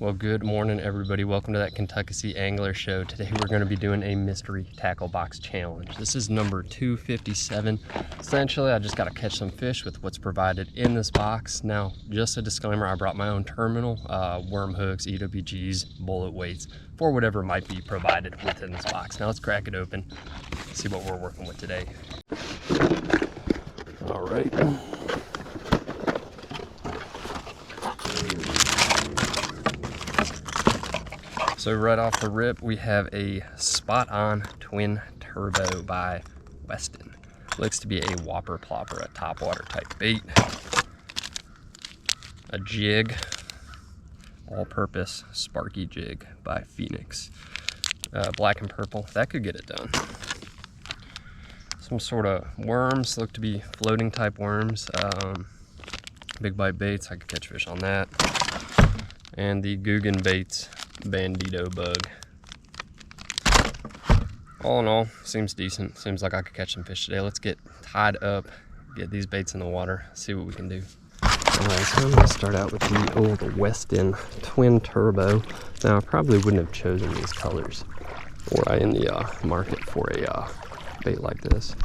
Well, good morning, everybody. Welcome to that Kentuckessee Angler Show. Today we're going to be doing a mystery tackle box challenge. This is number 257. Essentially, I just got to catch some fish with what's provided in this box. Now, just a disclaimer, I brought my own terminal, worm hooks, EWGs, bullet weights, for whatever might be provided within this box. Now let's crack it open, see what we're working with today. All right. So right off the rip, we have a Spot On Twin Turbo by Weston. Looks to be a whopper plopper, a topwater type bait. A jig, all-purpose Sparky jig by Phoenix. Black and purple, that could get it done. Some sort of worms, look to be floating type worms. Big bite baits, I could catch fish on that. And the Guggen Baits Bandito bug. All in all, seems decent. Seems like I could catch some fish today. Let's get tied up, get these baits in the water, see what we can do. Alright, so I'm going to start out with the old Weston Twin Turbo. Now, I probably wouldn't have chosen these colors were I in the market for a bait like this.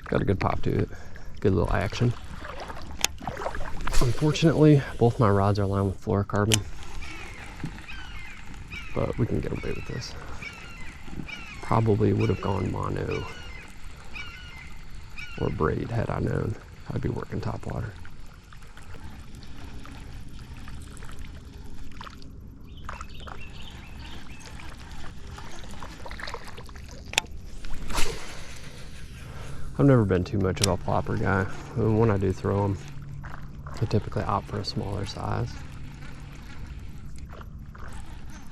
Got a good pop to it, good little action. Unfortunately, both my rods are lined with fluorocarbon, but we can get away with this. Probably would have gone mono or braid had I known I'd be working topwater. I've never been too much of a plopper guy. When I do throw them, I typically opt for a smaller size.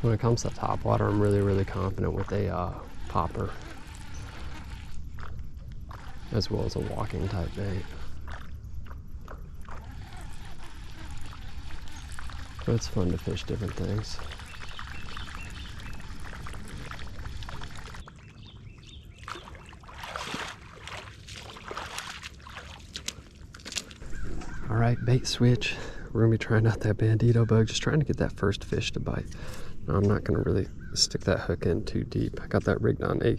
When it comes to topwater, I'm really confident with a popper, as well as a walking type bait. But it's fun to fish different things. All right, bait switch. We're gonna be trying out that bandito bug, just trying to get that first fish to bite. Now, I'm not gonna really stick that hook in too deep. I got that rigged on a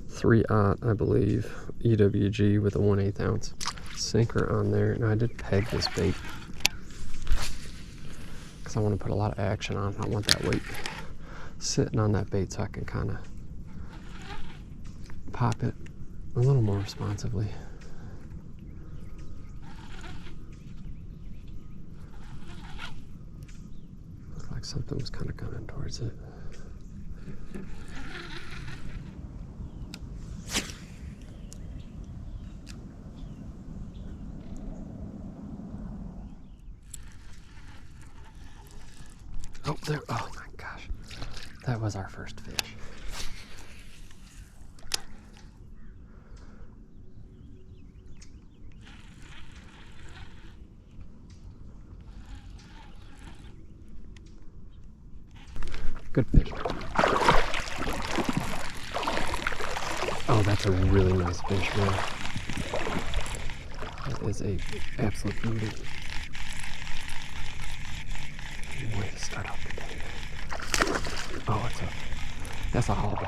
3/0, I believe, EWG with a 1/8 ounce sinker on there. And I did peg this bait because I want to put a lot of action on. I want that weight sitting on that bait so I can kind of pop it a little more responsively. Something was kind of coming towards it. Oh, there. Oh my gosh. That was our first fish. Good fish. Oh, that's a really nice fish, man. That is a absolute beauty. Way to start off the day. Oh, that's a hog.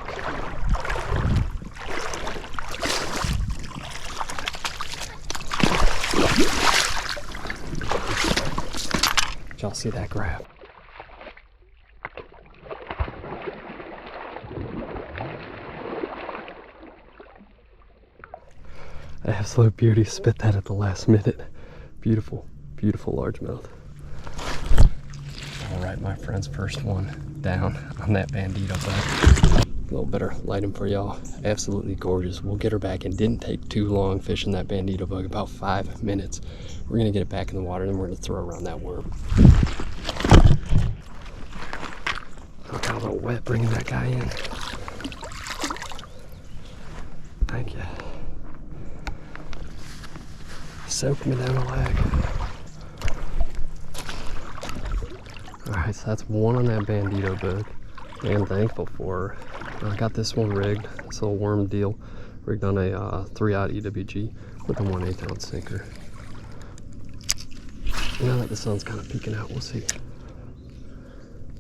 Did y'all see that grab? Absolute beauty, spit that at the last minute. Beautiful, beautiful largemouth. All right, my friends, first one down on that bandito bug. A little better lighting for y'all. Absolutely gorgeous. We'll get her back in. Didn't take too long fishing that bandito bug, about 5 minutes. We're gonna get it back in the water, and then we're gonna throw around that worm. I got a little wet bringing that guy in. Thank you. Soak me down the leg. Alright, so that's one on that bandito bug. Damn thankful for her. I got this one rigged, this little worm deal, rigged on a 3/0 EWG with a 1/8 ounce sinker. Now that the sun's kind of peeking out, we'll see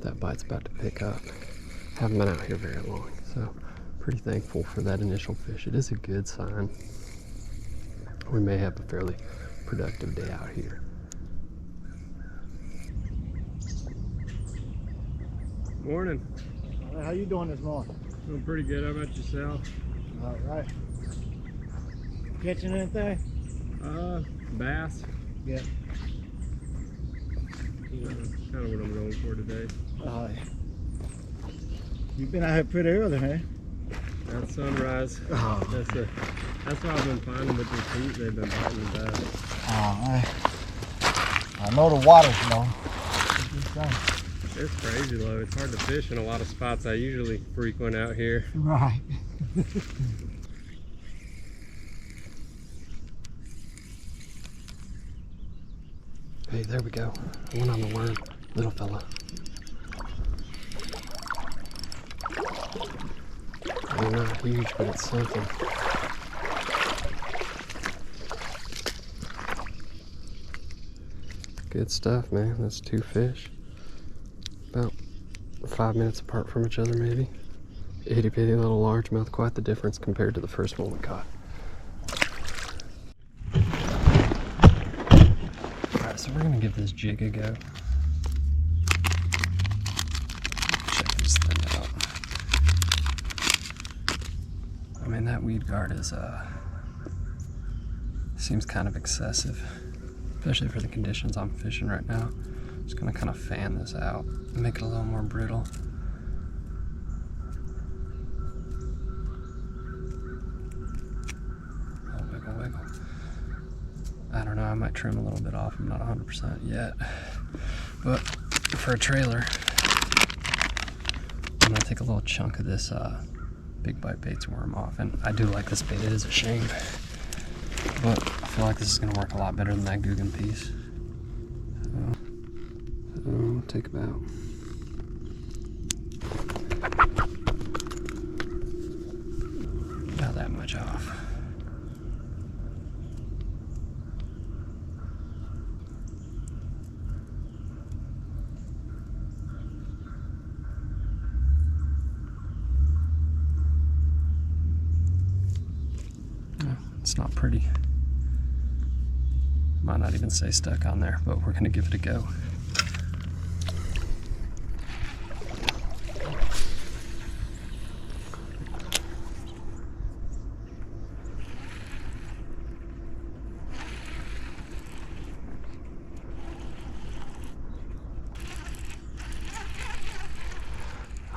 that bite's about to pick up. Haven't been out here very long, so pretty thankful for that initial fish. It is a good sign. We may have a fairly productive day out here. Morning. How you doing this morning? Doing pretty good. How about yourself? All right. Catching anything? Bass. Yeah. Kind of what I'm going for today. You've been out here pretty early, huh? That's sunrise. Oh. That's what I've been finding with these heat. They've been biting the bass. I know the water's low. It's crazy low. It's hard to fish in a lot of spots I usually frequent out here. Right. Hey, there we go. One on the worm, little fella. They're not huge, but it's something. Good stuff, man. That's 2 fish. About 5 minutes apart from each other, maybe. Itty bitty little largemouth, quite the difference compared to the first one we caught. Alright, so we're gonna give this jig a go. Check this thing out. I mean, that weed guard is seems kind of excessive, especially for the conditions I'm fishing right now. Just gonna kind of fan this out and make it a little more brittle. Oh, wiggle, wiggle. I don't know, I might trim a little bit off. I'm not 100% yet. But for a trailer, I'm gonna take a little chunk of this big bite baits worm off. And I do like this bait, it is a shame. But I feel like this is gonna work a lot better than that Guggen piece. So take about that much off. It's not pretty. Might not even say stuck on there, but we're gonna give it a go.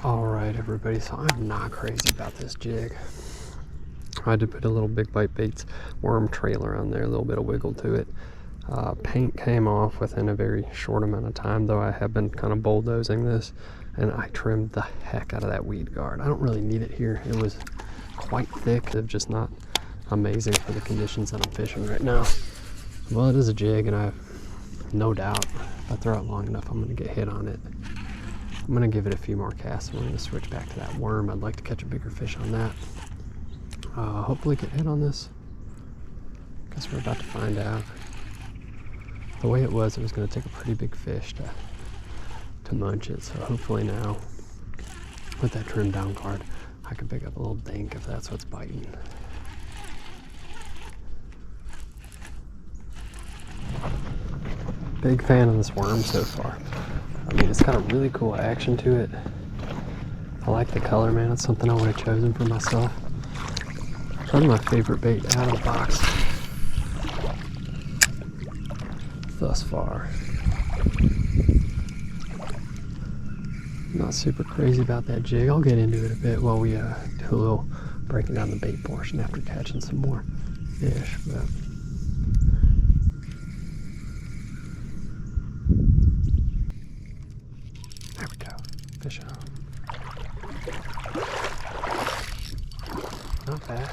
Alright everybody, so I'm not crazy about this jig. I had to put a little big bite baits worm trailer on there, a little bit of wiggle to it. Paint came off within a very short amount of time, though I have been kind of bulldozing this, and I trimmed the heck out of that weed guard. I don't really need it here. It was quite thick, it's just not amazing for the conditions that I'm fishing right now. Well, it is a jig, and I have no doubt if I throw it long enough, I'm going to get hit on it. I'm going to give it a few more casts, and we're going to switch back to that worm. I'd like to catch a bigger fish on that. Hopefully get hit on this. Guess we're about to find out. The way it was going to take a pretty big fish to munch it, so hopefully now, with that trimmed down guard, I can pick up a little dink if that's what's biting. Big fan of this worm so far. I mean, it's got a really cool action to it. I like the color, man. It's something I would have chosen for myself. Probably my favorite bait out of the box thus far. Not super crazy about that jig. I'll get into it a bit while we do a little breaking down the bait portion after catching some more fish. But there we go. Fish on. Not bad.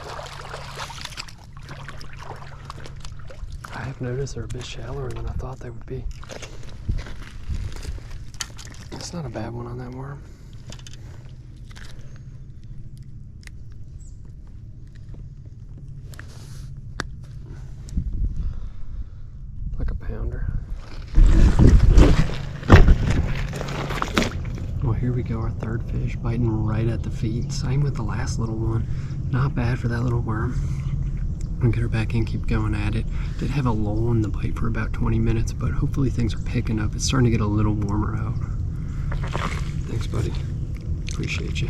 I have noticed they're a bit shallower than I thought they would be. It's not a bad one on that worm. Like a pounder. here we go, our third fish biting right at the feet. Same with the last little one. Not bad for that little worm. I'm gonna get her back in, keep going at it. Did have a lull in the bite for about 20 minutes, but hopefully things are picking up. It's starting to get a little warmer out. Thanks, buddy. Appreciate you.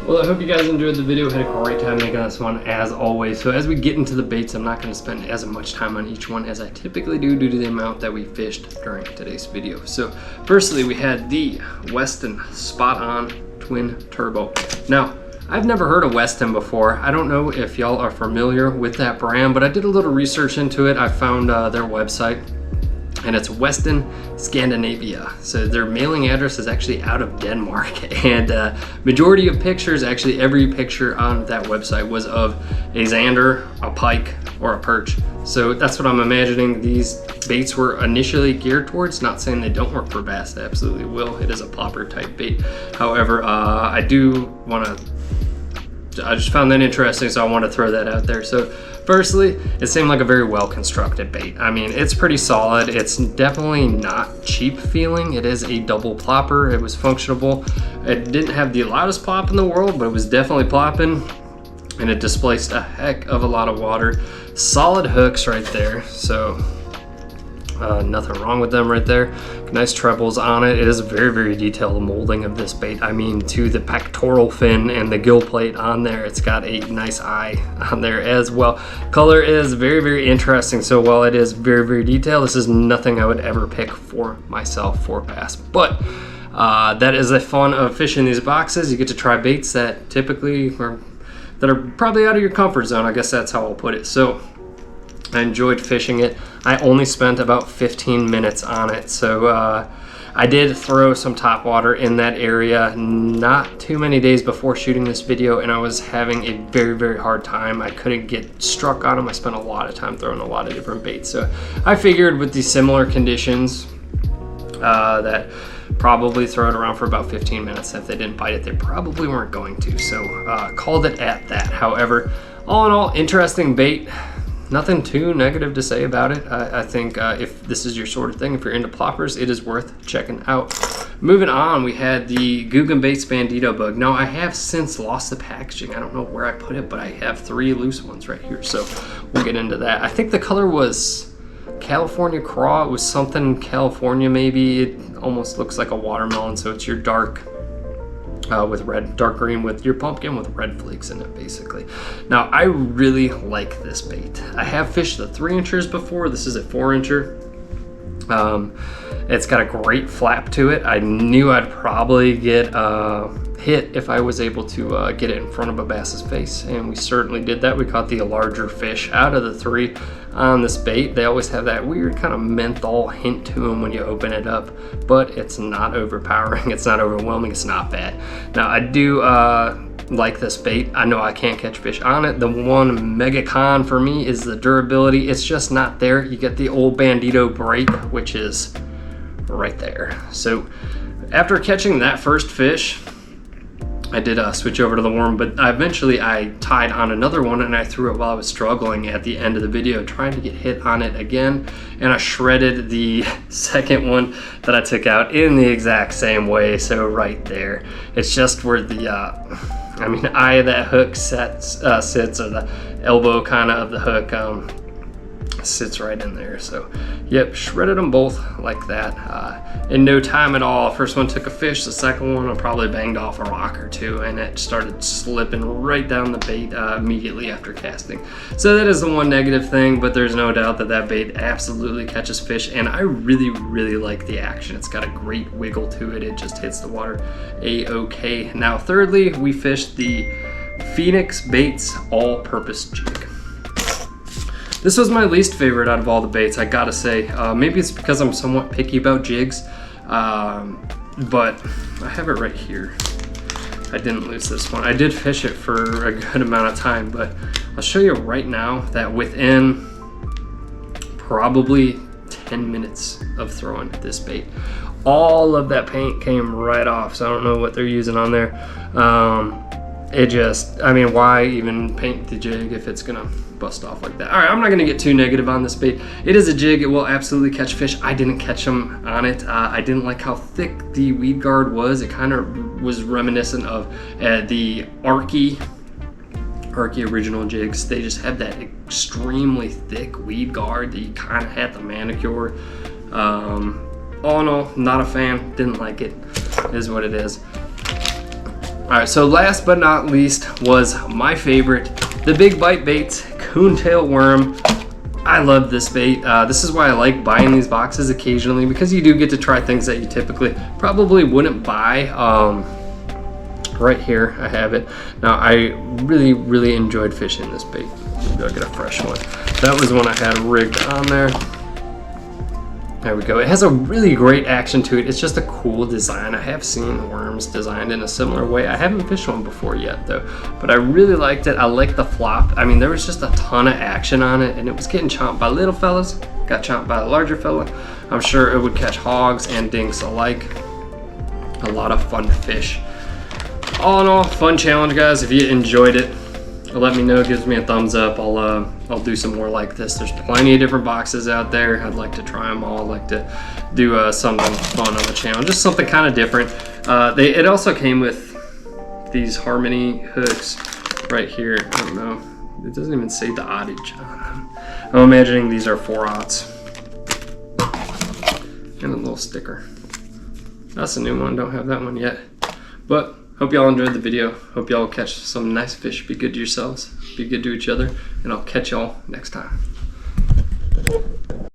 Well, I hope you guys enjoyed the video. Had a great time making this one, as always. So as we get into the baits, I'm not going to spend as much time on each one as I typically do due to the amount that we fished during today's video. So firstly, we had the Weston Spot On Twin Turbo. Now, I've never heard of Weston before. I don't know if y'all are familiar with that brand, but I did a little research into it. I found their website, and it's Weston Scandinavia. So their mailing address is actually out of Denmark, and majority of pictures, actually every picture on that website was of a zander, a pike, or a perch. So that's what I'm imagining these baits were initially geared towards. Not saying they don't work for bass, they absolutely will. It is a plopper type bait. However, I just found that interesting, so I want to throw that out there. So firstly, it seemed like a very well constructed bait. I mean, it's pretty solid. It's definitely not cheap feeling. It is a double plopper. It was functional. It didn't have the loudest plop in the world, but it was definitely plopping, and it displaced a heck of a lot of water. Solid hooks right there, so nothing wrong with them right there. Nice trebles on it. It is a very, very detailed molding of this bait. I mean, to the pectoral fin and the gill plate on there, it's got a nice eye on there as well. Color is very, very interesting. So while it is very, very detailed, this is nothing I would ever pick for myself for bass. But that is the fun of fishing these boxes. You get to try baits that typically are probably out of your comfort zone. I guess that's how I'll put it. So I enjoyed fishing it. I only spent about 15 minutes on it. So I did throw some top water in that area not too many days before shooting this video, and I was having a very, very hard time. I couldn't get struck on them. I spent a lot of time throwing a lot of different baits. So I figured with these similar conditions that probably throw it around for about 15 minutes. If they didn't bite it, they probably weren't going to. So called it at that. However, all in all, interesting bait. Nothing too negative to say about it. I think if this is your sort of thing, if you're into ploppers, it is worth checking out. Moving on, we had the Guggen Baits Bandito Bug. Now, I have since lost the packaging. I don't know where I put it, but I have 3 loose ones right here, so we'll get into that. I think the color was California Craw. It was something California maybe. It almost looks like a watermelon, so it's your dark with red, dark green with your pumpkin with red flakes in it, basically. Now, I really like this bait. I have fished the 3-inchers before. This is a 4-incher. It's got a great flap to it. I knew I'd probably get hit if I was able to get it in front of a bass's face, and we certainly did that. We caught the larger fish out of the 3 on this bait. They always have that weird kind of menthol hint to them when you open it up, but it's not overpowering, it's not overwhelming, it's not bad. Now, I do like this bait. I know I can't catch fish on it. The one mega con for me is the durability. It's just not there. You get the old Bandito break, which is right there. So after catching that first fish, I did switch over to the worm, but eventually I tied on another one and I threw it while I was struggling at the end of the video, trying to get hit on it again, and I shredded the second one that I took out in the exact same way. So right there, it's just where the eye of that hook sits, or the elbow kind of the hook sits right in there. So yep, shredded them both like that in no time at all. First one took a fish, the second one I probably banged off a rock or two, and it started slipping right down the bait immediately after casting. So that is the one negative thing, but there's no doubt that that bait absolutely catches fish, and I really, really like the action. It's got a great wiggle to it. It just hits the water a-okay. Now, thirdly, we fished the Phoenix Baits All-Purpose Jig. This was my least favorite out of all the baits, I gotta say. Maybe it's because I'm somewhat picky about jigs, but I have it right here. I didn't lose this one. I did fish it for a good amount of time, but I'll show you right now that within probably 10 minutes of throwing this bait, all of that paint came right off. So I don't know what they're using on there. it just, I mean, why even paint the jig if it's gonna bust off like that? All right, I'm not gonna get too negative on this bait. It is a jig, it will absolutely catch fish. I didn't catch them on it. I didn't like how thick the weed guard was. It kind of was reminiscent of the Arky original jigs. They just had that extremely thick weed guard that you kind of had to manicure. All in all, not a fan, didn't like it, is what it is. All right, so last but not least was my favorite, the Big Bite Baits Coontail Worm. I love this bait. This is why I like buying these boxes occasionally, because you do get to try things that you typically probably wouldn't buy. Right here, I have it. Now, I really enjoyed fishing this bait. Maybe I'll get a fresh one. That was one I had rigged on there. There we go. It has a really great action to it. It's just a cool design. I have seen worms designed in a similar way. I haven't fished one before yet though, but I really liked it. I liked the flop. I mean, there was just a ton of action on it, and it was getting chomped by little fellas, got chomped by the larger fella. I'm sure it would catch hogs and dinks alike. A lot of fun to fish. All in all, fun challenge, guys. If you enjoyed it, let me know. It gives me a thumbs up. I'll do some more like this. There's plenty of different boxes out there. I'd like to try them all. I'd like to do something fun on the channel, just something kind of different. It also came with these Harmony hooks right here. I don't know. It doesn't even say the odage on them. I'm imagining these are 4/0. And a little sticker. That's a new one. Don't have that one yet. But hope y'all enjoyed the video. Hope y'all catch some nice fish. Be good to yourselves. Be good to each other. And I'll catch y'all next time.